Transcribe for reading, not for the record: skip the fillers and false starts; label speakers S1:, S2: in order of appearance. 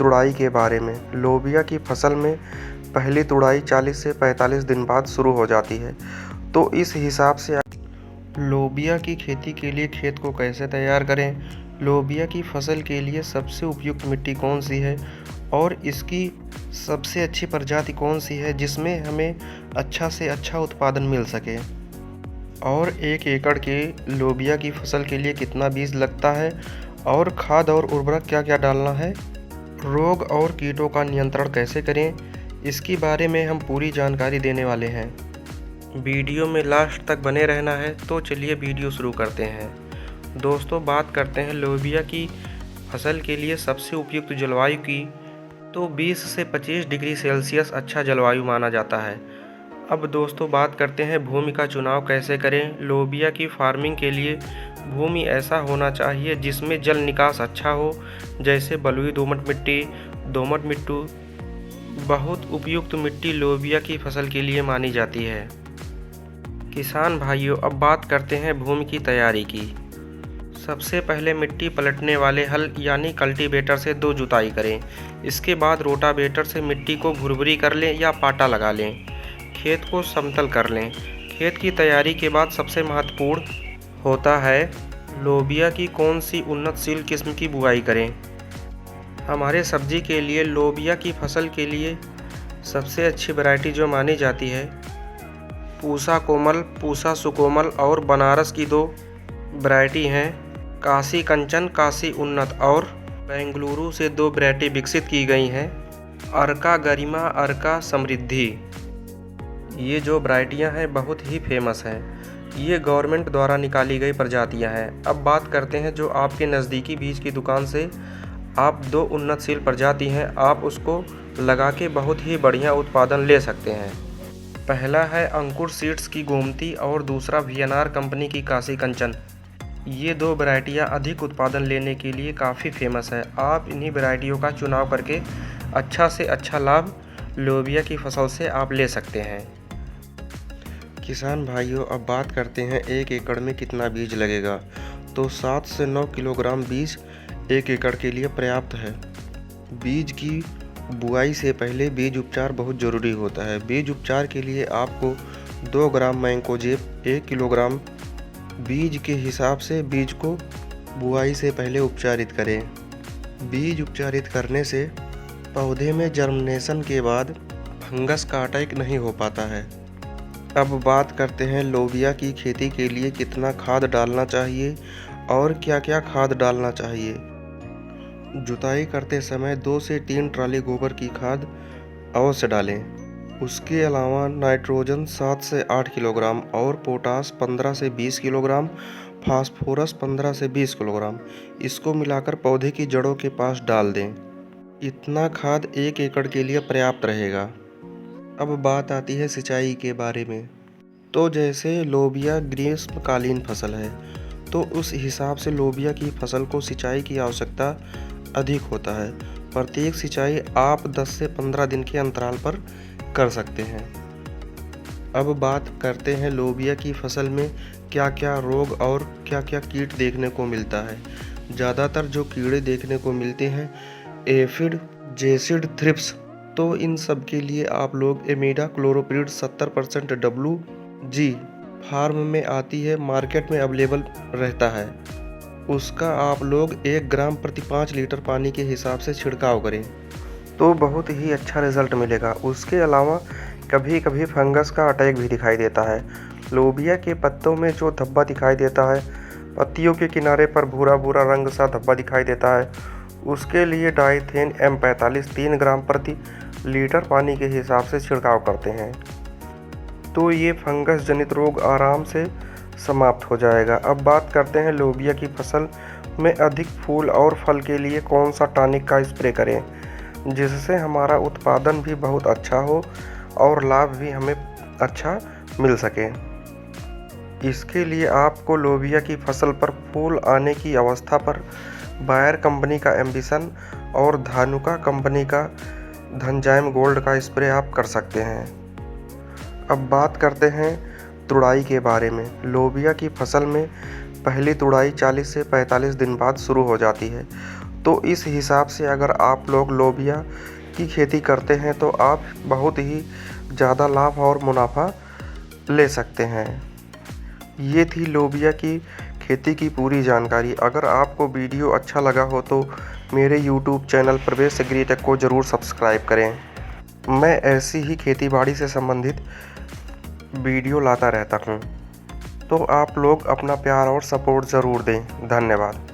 S1: तुड़ाई के बारे में। लोबिया की फसल में पहली तुड़ाई 40 से 45 दिन बाद शुरू हो जाती है। तो इस हिसाब से लोबिया की खेती के लिए खेत को कैसे तैयार करें, लोबिया की फसल के लिए सबसे उपयुक्त मिट्टी कौन सी है और इसकी सबसे अच्छी प्रजाति कौन सी है जिसमें हमें अच्छा से अच्छा उत्पादन मिल सके, और 1 एकड़ के लोबिया की फसल के लिए कितना बीज लगता है और खाद और उर्वरक क्या क्या डालना है, रोग और कीटों का नियंत्रण कैसे करें, इसके बारे में हम पूरी जानकारी देने वाले हैं। वीडियो में लास्ट तक बने रहना है। तो चलिए वीडियो शुरू करते हैं। दोस्तों, बात करते हैं लोबिया की फसल के लिए सबसे उपयुक्त जलवायु की। तो 20 से 25 डिग्री सेल्सियस अच्छा जलवायु माना जाता है। अब दोस्तों, बात करते हैं भूमि का चुनाव कैसे करें। लोबिया की फार्मिंग के लिए भूमि ऐसा होना चाहिए जिसमें जल निकास अच्छा हो, जैसे बलुई दोमट मिट्टी, दोमट मिट्टी। बहुत उपयुक्त मिट्टी लोबिया की फसल के लिए मानी जाती है। किसान भाइयों, अब बात करते हैं भूमि की तैयारी की। सबसे पहले मिट्टी पलटने वाले हल यानी कल्टीवेटर से 2 जुताई करें। इसके बाद रोटावेटर से मिट्टी को भुरभुरी कर लें या पाटा लगा लें। खेत को समतल कर लें। खेत की तैयारी के बाद सबसे महत्वपूर्ण होता है लोबिया की कौन सी उन्नतशील किस्म की बुआई करें। हमारे सब्जी के लिए लोबिया की फसल के लिए सबसे अच्छी वैरायटी जो मानी जाती है, पूसा कोमल, पूसा सुकोमल और बनारस की 2 वैरायटी हैं। काशी कंचन, काशी उन्नत और बेंगलुरु से 2 वैरायटी विकसित की गई हैं, अर्का गरिमा, अर्का समृद्धि। ये जो वैरायटियां हैं बहुत ही फेमस हैं। ये गवर्नमेंट द्वारा निकाली गई प्रजातियां हैं। अब बात करते हैं जो आपके नज़दीकी बीज की दुकान से आप 2 उन्नतशील प्रजाति हैं, आप उसको लगा के बहुत ही बढ़िया उत्पादन ले सकते हैं। पहला है अंकुर सीड्स की गोमती और दूसरा वीएनआर कंपनी की काशी कंचन। ये 2 वैरायटियाँ अधिक उत्पादन लेने के लिए काफ़ी फेमस है। आप इन्हीं वैरायटियों का चुनाव करके अच्छा से अच्छा लाभ लोबिया की फसल से आप ले सकते हैं। किसान भाइयों, अब बात करते हैं 1 एकड़ में कितना बीज लगेगा। तो 7 से 9 किलोग्राम बीज 1 एकड़ के लिए पर्याप्त है। बीज की बुआई से पहले बीज उपचार बहुत ज़रूरी होता है। बीज उपचार के लिए आपको 2 ग्राम मैंकोजेब 1 किलोग्राम बीज के हिसाब से बीज को बुआई से पहले उपचारित करें। बीज उपचारित करने से पौधे में जर्मिनेशन के बाद फंगस का अटैक नहीं हो पाता है। अब बात करते हैं लोबिया की खेती के लिए कितना खाद डालना चाहिए और क्या क्या खाद डालना चाहिए। जुताई करते समय 2 से 3 ट्राली गोबर की खाद अवश्य डालें। उसके अलावा नाइट्रोजन 7 से 8 किलोग्राम और पोटास 15 से 20 किलोग्राम, फास्फोरस 15 से 20 किलोग्राम, इसको मिलाकर पौधे की जड़ों के पास डाल दें। इतना खाद 1 एकड़ के लिए पर्याप्त रहेगा। अब बात आती है सिंचाई के बारे में। तो जैसे लोबिया ग्रीष्मकालीन फसल है, तो उस हिसाब से लोबिया की फसल को सिंचाई की आवश्यकता अधिक होता है। प्रत्येक सिंचाई आप 10 से 15 दिन के अंतराल पर कर सकते हैं। अब बात करते हैं लोबिया की फसल में क्या क्या रोग और क्या क्या कीट देखने को मिलता है। ज़्यादातर जो कीड़े देखने को मिलते हैं एफिड, जेसिड, थ्रिप्स। तो इन सब के लिए आप लोग एमिडा क्लोरोप्रिड 70% WG फार्म में आती है, मार्केट में अवेलेबल रहता है। उसका आप लोग 1 ग्राम प्रति 5 लीटर पानी के हिसाब से छिड़काव करें तो बहुत ही अच्छा रिजल्ट मिलेगा। उसके अलावा कभी कभी फंगस का अटैक भी दिखाई देता है। लोबिया के पत्तों में जो धब्बा दिखाई देता है, पत्तियों के किनारे पर भूरा भूरा रंग सा धब्बा दिखाई देता है, उसके लिए डाइथेन M45 3 ग्राम प्रति लीटर पानी के हिसाब से छिड़काव करते हैं तो ये फंगस जनित रोग आराम से समाप्त हो जाएगा। अब बात करते हैं लोबिया की फसल में अधिक फूल और फल के लिए कौन सा टॉनिक का स्प्रे करें जिससे हमारा उत्पादन भी बहुत अच्छा हो और लाभ भी हमें अच्छा मिल सके। इसके लिए आपको लोबिया की फसल पर फूल आने की अवस्था पर बायर कंपनी का एम्बिशन और धानुका कंपनी का धनजाइम गोल्ड का स्प्रे आप कर सकते हैं। अब बात करते हैं तुड़ाई के बारे में। लोबिया की फसल में पहली तुड़ाई 40 से 45 दिन बाद शुरू हो जाती है। तो इस हिसाब से अगर आप लोग लोबिया की खेती करते हैं तो आप बहुत ही ज़्यादा लाभ और मुनाफा ले सकते हैं। ये थी लोबिया की खेती की पूरी जानकारी। अगर आपको वीडियो अच्छा लगा हो तो मेरे यूट्यूब चैनल प्रवेश एग्रीटेक को ज़रूर सब्सक्राइब करें। मैं ऐसी ही खेतीबाड़ी से संबंधित वीडियो लाता रहता हूँ, तो आप लोग अपना प्यार और सपोर्ट ज़रूर दें। धन्यवाद।